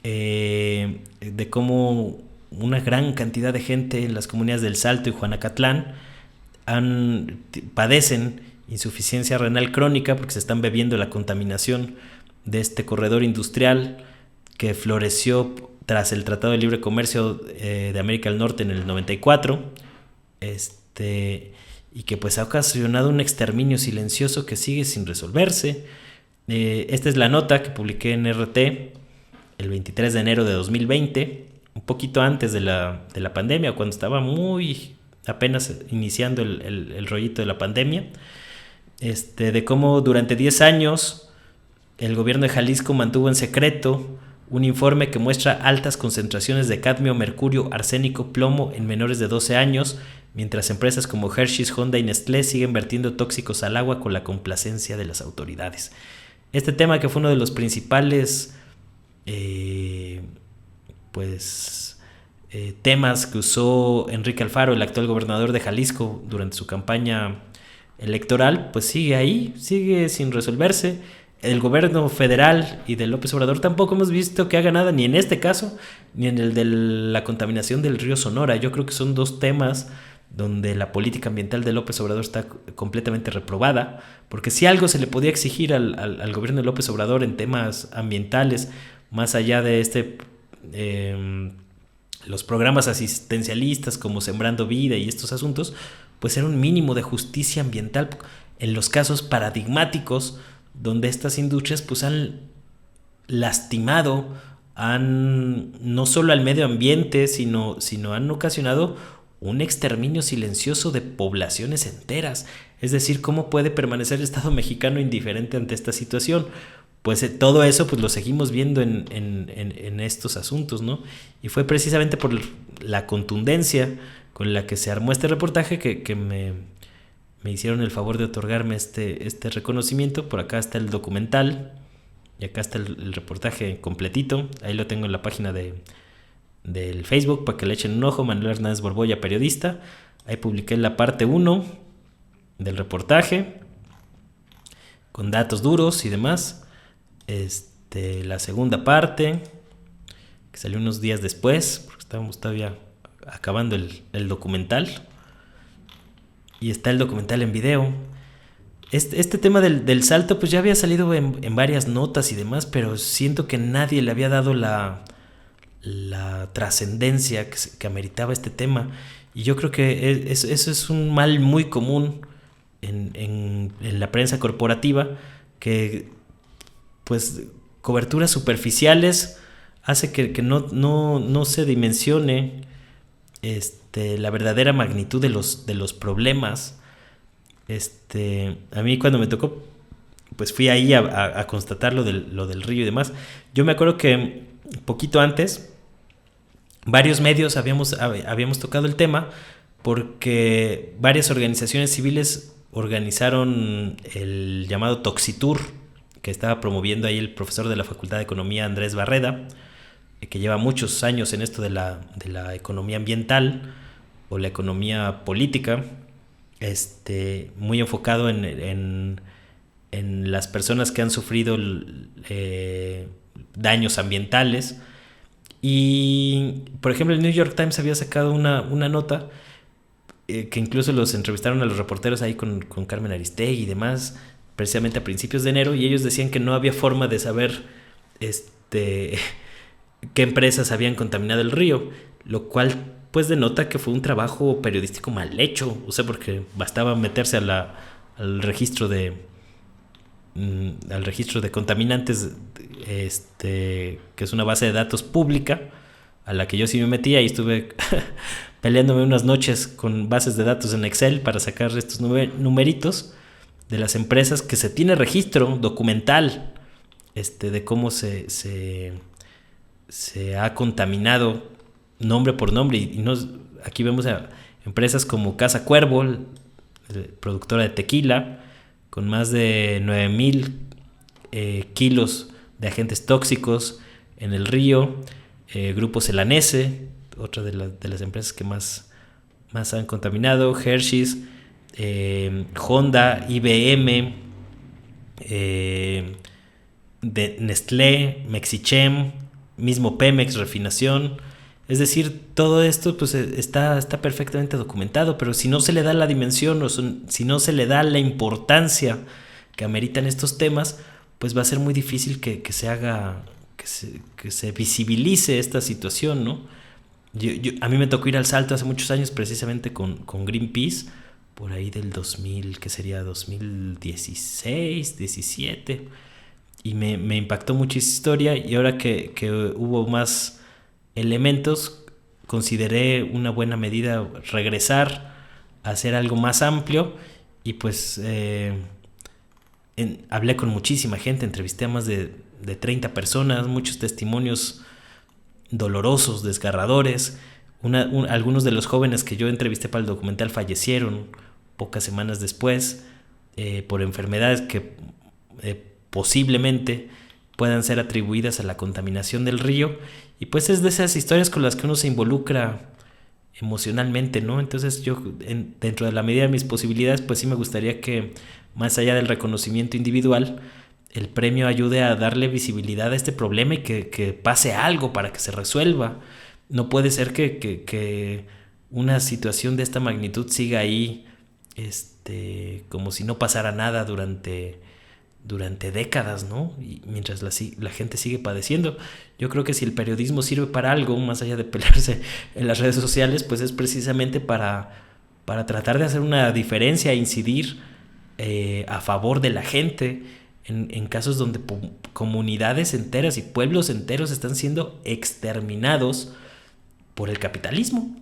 Speaker 1: de cómo una gran cantidad de gente en las comunidades del Salto y Juanacatlán padecen insuficiencia renal crónica porque se están bebiendo la contaminación de este corredor industrial que floreció tras el Tratado de Libre Comercio de América del Norte en el 94, y que pues ha ocasionado un exterminio silencioso que sigue sin resolverse. Esta es la nota que publiqué en RT el 23 de enero de 2020, un poquito antes de la pandemia, cuando estaba muy apenas iniciando el rollito de la pandemia, de cómo durante 10 años el gobierno de Jalisco mantuvo en secreto un informe que muestra altas concentraciones de cadmio, mercurio, arsénico, plomo en menores de 12 años, mientras empresas como Hershey's, Honda y Nestlé siguen vertiendo tóxicos al agua con la complacencia de las autoridades. Este tema, que fue uno de los principales temas que usó Enrique Alfaro, el actual gobernador de Jalisco, durante su campaña electoral, pues sigue ahí, sigue sin resolverse. El gobierno federal y de López Obrador tampoco hemos visto que haga nada, ni en este caso, ni en el de la contaminación del río Sonora. Yo creo que son dos temas donde la política ambiental de López Obrador está completamente reprobada, porque si algo se le podía exigir al gobierno de López Obrador en temas ambientales, más allá de los programas asistencialistas como Sembrando Vida y estos asuntos, pues era un mínimo de justicia ambiental en los casos paradigmáticos donde estas industrias pues han lastimado no solo al medio ambiente, sino han ocasionado un exterminio silencioso de poblaciones enteras. Es decir, ¿cómo puede permanecer el Estado mexicano indiferente ante esta situación? Pues todo eso pues lo seguimos viendo en estos asuntos, ¿no? Y fue precisamente por la contundencia con la que se armó este reportaje que me hicieron el favor de otorgarme este reconocimiento. Por acá está el documental y acá está el reportaje completito. Ahí lo tengo en la página del Facebook para que le echen un ojo. Manuel Hernández Borbolla, periodista. Ahí publiqué la parte 1 del reportaje con datos duros y demás. La segunda parte, que salió unos días después, porque estábamos todavía acabando el documental. Y está el documental en video. Este tema del salto pues ya había salido en varias notas y demás, pero siento que nadie le había dado la trascendencia que ameritaba este tema. Y yo creo que eso es un mal muy común en la prensa corporativa, que pues coberturas superficiales hace que no se dimensione la verdadera magnitud de los problemas. A mí cuando me tocó, pues fui ahí a constatar lo del río y demás. Yo me acuerdo que poquito antes varios medios habíamos tocado el tema, porque varias organizaciones civiles organizaron el llamado Toxitour, que estaba promoviendo ahí el profesor de la Facultad de Economía, Andrés Barreda, que lleva muchos años en esto de la economía ambiental o la economía política. muy enfocado en las personas que han sufrido daños ambientales. Y, por ejemplo, el New York Times había sacado una nota que incluso los entrevistaron a los reporteros ahí con Carmen Aristegui y demás, precisamente a principios de enero, y ellos decían que no había forma de saber qué empresas habían contaminado el río, lo cual pues denota que fue un trabajo periodístico mal hecho, o sea, porque bastaba meterse al registro de contaminantes, que es una base de datos pública, a la que yo sí me metía y estuve peleándome unas noches con bases de datos en Excel para sacar estos numeritos de las empresas, que se tiene registro documental de cómo se ha contaminado nombre por nombre. Y aquí vemos a empresas como Casa Cuervo, productora de tequila, con más de 9,000 kilos de agentes tóxicos en el río. Grupo Celanese, otra de las empresas que más han contaminado. Hershey's, Honda, IBM, de Nestlé, Mexichem, mismo Pemex, refinación. Es decir, todo esto pues está perfectamente documentado, pero si no se le da la dimensión, si no se le da la importancia que ameritan estos temas, pues va a ser muy difícil que se haga, que se visibilice esta situación, ¿no? A mí me tocó ir al Salto hace muchos años, precisamente con Greenpeace, por ahí del 2000, que sería 2016, 17, y me impactó mucho esa historia. Y ahora que hubo más elementos, consideré una buena medida regresar a hacer algo más amplio. Y pues hablé con muchísima gente, entrevisté a más de 30 personas, muchos testimonios dolorosos, desgarradores. Algunos de los jóvenes que yo entrevisté para el documental fallecieron pocas semanas después por enfermedades que posiblemente puedan ser atribuidas a la contaminación del río. Y pues es de esas historias con las que uno se involucra emocionalmente, ¿no? Entonces yo, dentro de la medida de mis posibilidades, pues sí me gustaría que, más allá del reconocimiento individual, el premio ayude a darle visibilidad a este problema y que pase algo para que se resuelva. No puede ser que una situación de esta magnitud siga ahí como si no pasara nada durante décadas, ¿no? Y mientras la gente sigue padeciendo. Yo creo que si el periodismo sirve para algo, más allá de pelearse en las redes sociales, pues es precisamente para tratar de hacer una diferencia e incidir a favor de la gente en casos donde comunidades enteras y pueblos enteros están siendo exterminados por el capitalismo.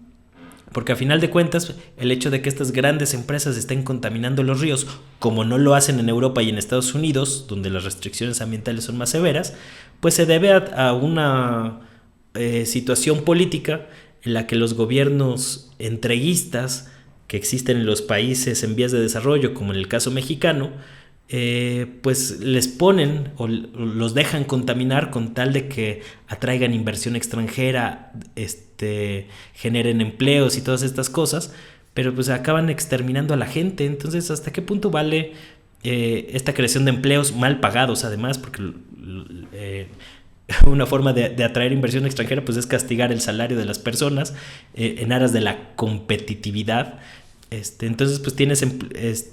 Speaker 1: Porque a final de cuentas, el hecho de que estas grandes empresas estén contaminando los ríos, como no lo hacen en Europa y en Estados Unidos, donde las restricciones ambientales son más severas, pues se debe a una situación política en la que los gobiernos entreguistas que existen en los países en vías de desarrollo, como en el caso mexicano, pues les ponen o los dejan contaminar con tal de que atraigan inversión extranjera, generen empleos y todas estas cosas, pero pues acaban exterminando a la gente. Entonces, ¿hasta qué punto vale esta creación de empleos mal pagados, además? Porque una forma de atraer inversión extranjera pues es castigar el salario de las personas en aras de la competitividad. Entonces pues tienes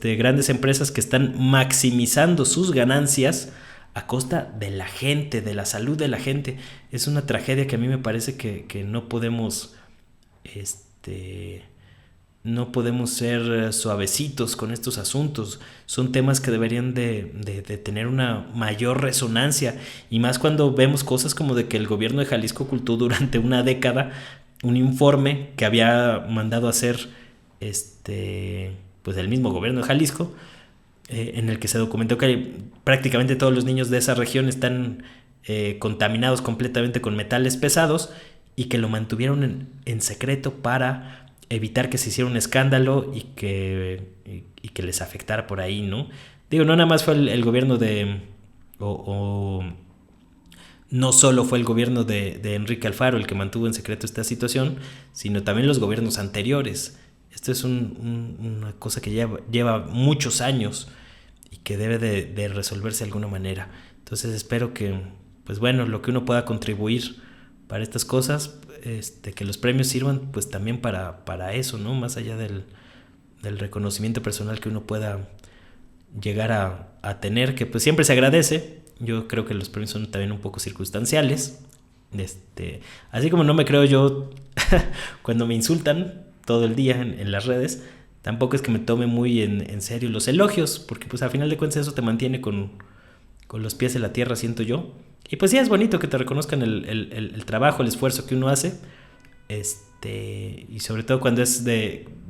Speaker 1: grandes empresas que están maximizando sus ganancias a costa de la gente, de la salud de la gente. Es una tragedia que a mí me parece que no podemos no podemos ser suavecitos con estos asuntos. Son temas que deberían de tener una mayor resonancia, y más cuando vemos cosas como de que el gobierno de Jalisco ocultó durante una década un informe que había mandado a hacer pues el mismo gobierno de Jalisco, en el que se documentó que prácticamente todos los niños de esa región están contaminados completamente con metales pesados, y que lo mantuvieron en secreto para evitar que se hiciera un escándalo y que les afectara por ahí, ¿no? Digo, no nada más fue el gobierno no solo fue el gobierno de Enrique Alfaro el que mantuvo en secreto esta situación, sino también los gobiernos anteriores. Esto es una cosa que lleva muchos años y que debe de resolverse de alguna manera. Entonces espero que, pues bueno, lo que uno pueda contribuir para estas cosas, que los premios sirvan pues también para eso, ¿no? Más allá del reconocimiento personal que uno pueda llegar a tener, que pues siempre se agradece. Yo creo que los premios son también un poco circunstanciales. Así como no me creo yo cuando me insultan todo el día en las redes, tampoco es que me tome muy en serio los elogios, porque pues a final de cuentas eso te mantiene con los pies en la tierra, siento yo. Y pues sí, es bonito que te reconozcan el trabajo, el esfuerzo que uno hace, y sobre todo cuando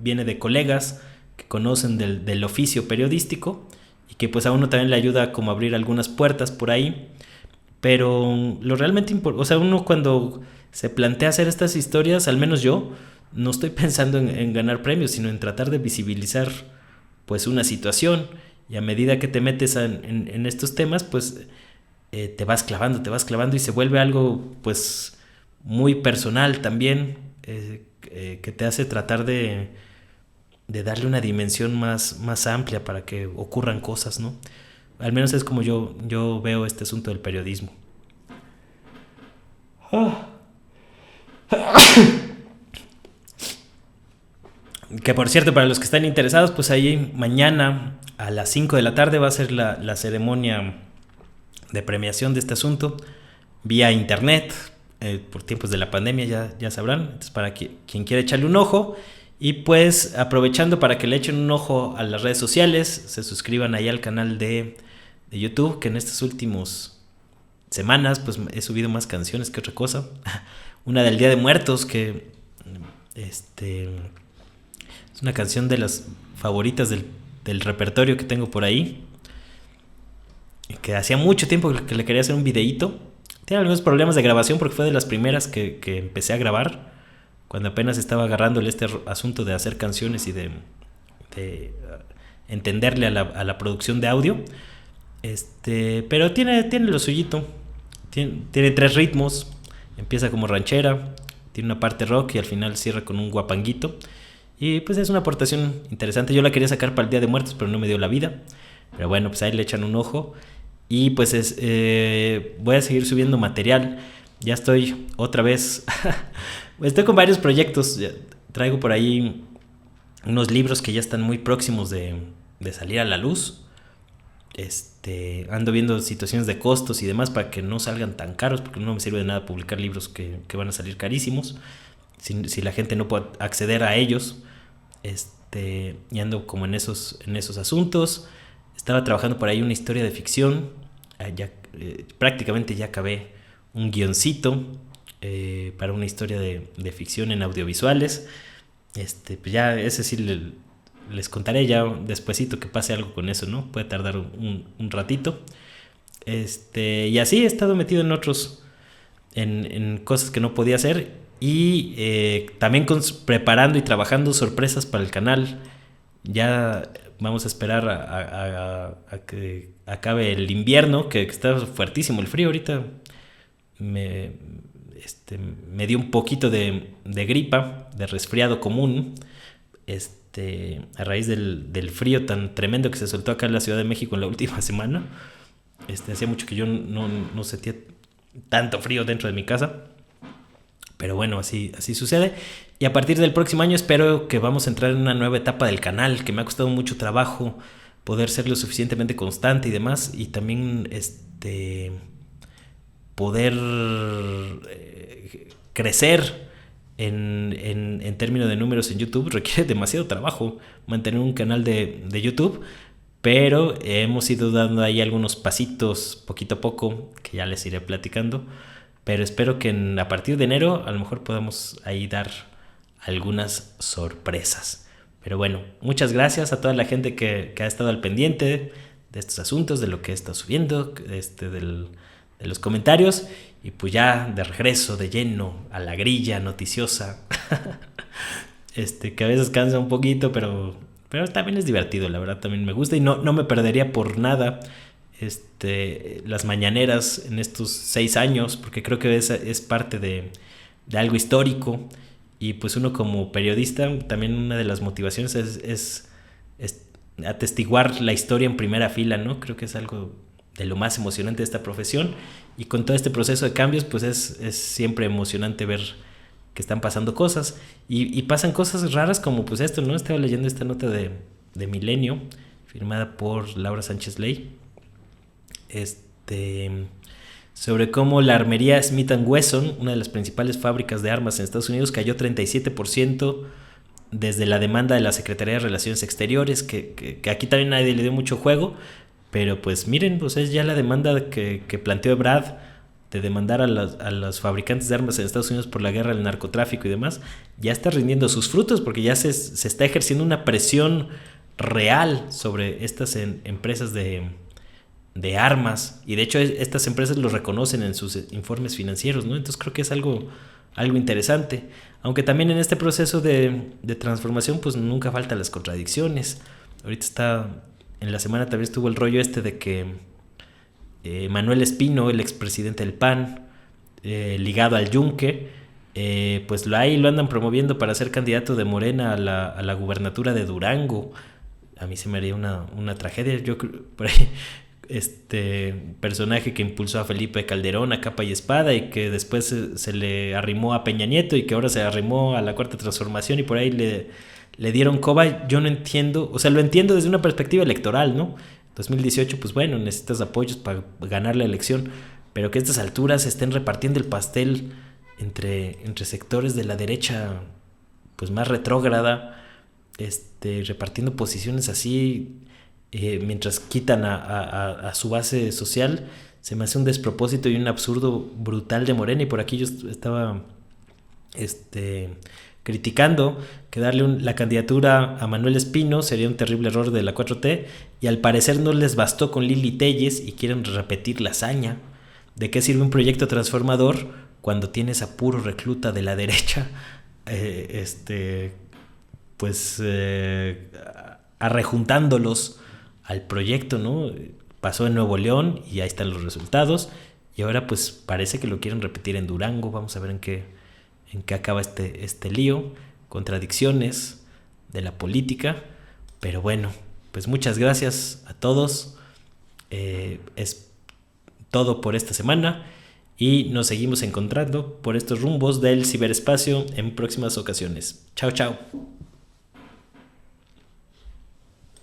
Speaker 1: viene de colegas que conocen del oficio periodístico y que pues a uno también le ayuda como a abrir algunas puertas por ahí. Pero lo realmente importante, o sea, uno cuando se plantea hacer estas historias, al menos yo, no estoy pensando en ganar premios, sino en tratar de visibilizar pues una situación. Y a medida que te metes en estos temas, pues te vas clavando y se vuelve algo pues muy personal también, que te hace tratar de darle una dimensión más amplia para que ocurran cosas, ¿no? Al menos es como yo veo este asunto del periodismo. Que por cierto, para los que están interesados, pues ahí mañana a las 5 de la tarde va a ser la ceremonia de premiación de este asunto vía internet. Por tiempos de la pandemia ya sabrán. Entonces, para quien quiera echarle un ojo. Y pues aprovechando para que le echen un ojo a las redes sociales, se suscriban ahí al canal de YouTube, que en estas últimas semanas pues he subido más canciones que otra cosa. Una del Día de Muertos, que es una canción de las favoritas del repertorio que tengo por ahí, que hacía mucho tiempo que le quería hacer un videíto. Tiene algunos problemas de grabación porque fue de las primeras que empecé a grabar, cuando apenas estaba agarrándole este asunto de hacer canciones y de entenderle a la producción de audio. Pero tiene lo suyito. Tiene 3 ritmos. Empieza como ranchera, tiene una parte rock y al final cierra con un guapanguito. Y pues es una aportación interesante. Yo la quería sacar para el Día de Muertos, pero no me dio la vida. Pero bueno, pues ahí le echan un ojo. Y pues voy a seguir subiendo material. Ya estoy otra vez. Estoy con varios proyectos. Traigo por ahí unos libros que ya están muy próximos de salir a la luz. Ando viendo situaciones de costos y demás para que no salgan tan caros, porque no me sirve de nada publicar libros que van a salir carísimos si la gente no puede acceder a ellos. Y ando como en esos asuntos. Estaba trabajando por ahí una historia de ficción. Prácticamente ya acabé un guioncito para una historia de ficción en audiovisuales. Pues ya ese sí les contaré ya despuesito que pase algo con eso, ¿no? Puede tardar un ratito. Y así he estado metido en otros, en cosas que no podía hacer. Y también preparando y trabajando sorpresas para el canal. Ya vamos a esperar a que acabe el invierno, que está fuertísimo el frío ahorita. Me dio un poquito de gripa, de resfriado común, a raíz del frío tan tremendo que se soltó acá en la Ciudad de México en la última semana. Hacía mucho que yo no sentía tanto frío dentro de mi casa. Pero bueno, así sucede. Y a partir del próximo año espero que vamos a entrar en una nueva etapa del canal, que me ha costado mucho trabajo poder ser lo suficientemente constante y demás. Y también poder crecer en términos de números en YouTube. Requiere demasiado trabajo mantener un canal de YouTube. Pero hemos ido dando ahí algunos pasitos poquito a poco, que ya les iré platicando. Pero espero que a partir de enero a lo mejor podamos ahí dar algunas sorpresas. Pero bueno, muchas gracias a toda la gente que ha estado al pendiente de estos asuntos, de lo que he estado subiendo, de los comentarios. Y pues ya de regreso, de lleno, a la grilla noticiosa. Que a veces cansa un poquito, pero también es divertido, la verdad también me gusta. Y no me perdería por nada las mañaneras en estos 6 años, porque creo que es parte de algo histórico Y pues uno como periodista, también una de las motivaciones es atestiguar la historia en primera fila, ¿no? Creo que es algo de lo más emocionante de esta profesión. Y con todo este proceso de cambios, pues es siempre emocionante ver que están pasando cosas. Y pasan cosas raras como pues esto, ¿no? Estaba leyendo esta nota de Milenio, firmada por Laura Sánchez Ley, sobre cómo la armería Smith Wesson, una de las principales fábricas de armas en Estados Unidos, cayó 37% desde la demanda de la Secretaría de Relaciones Exteriores, que aquí también nadie le dio mucho juego, pero pues miren, pues es ya la demanda que planteó Ebrard de demandar a los fabricantes de armas en Estados Unidos por la guerra del narcotráfico y demás, ya está rindiendo sus frutos porque ya se está ejerciendo una presión real sobre estas empresas de armas, y de hecho estas empresas lo reconocen en sus informes financieros, ¿no? Entonces creo que es algo interesante, aunque también en este proceso de transformación pues nunca faltan las contradicciones. Ahorita en la semana también estuvo el rollo de que Manuel Espino, el expresidente del PAN, ligado al Yunque, pues ahí lo andan promoviendo para ser candidato de Morena a la gubernatura de Durango. A mí se me haría una tragedia. Yo por ahí, personaje que impulsó a Felipe Calderón a capa y espada y que después se le arrimó a Peña Nieto y que ahora se arrimó a la Cuarta Transformación y por ahí le dieron coba. Yo no entiendo, o sea, lo entiendo desde una perspectiva electoral, ¿no? 2018, pues bueno, necesitas apoyos para ganar la elección, pero que a estas alturas se estén repartiendo el pastel entre sectores de la derecha pues más retrógrada, repartiendo posiciones así, mientras quitan a su base social, se me hace un despropósito y un absurdo brutal de Morena. Y por aquí yo estaba criticando que darle la candidatura a Manuel Espino sería un terrible error de la 4T, y al parecer no les bastó con Lili Telles y quieren repetir la hazaña. ¿De qué sirve un proyecto transformador cuando tienes a puro recluta de la derecha arrejuntándolos al proyecto, ¿no? Pasó en Nuevo León y ahí están los resultados, y ahora pues parece que lo quieren repetir en Durango. Vamos a ver en qué acaba este lío, contradicciones de la política. Pero bueno, pues muchas gracias a todos. Es todo por esta semana y nos seguimos encontrando por estos rumbos del ciberespacio en próximas ocasiones. Chao, chao.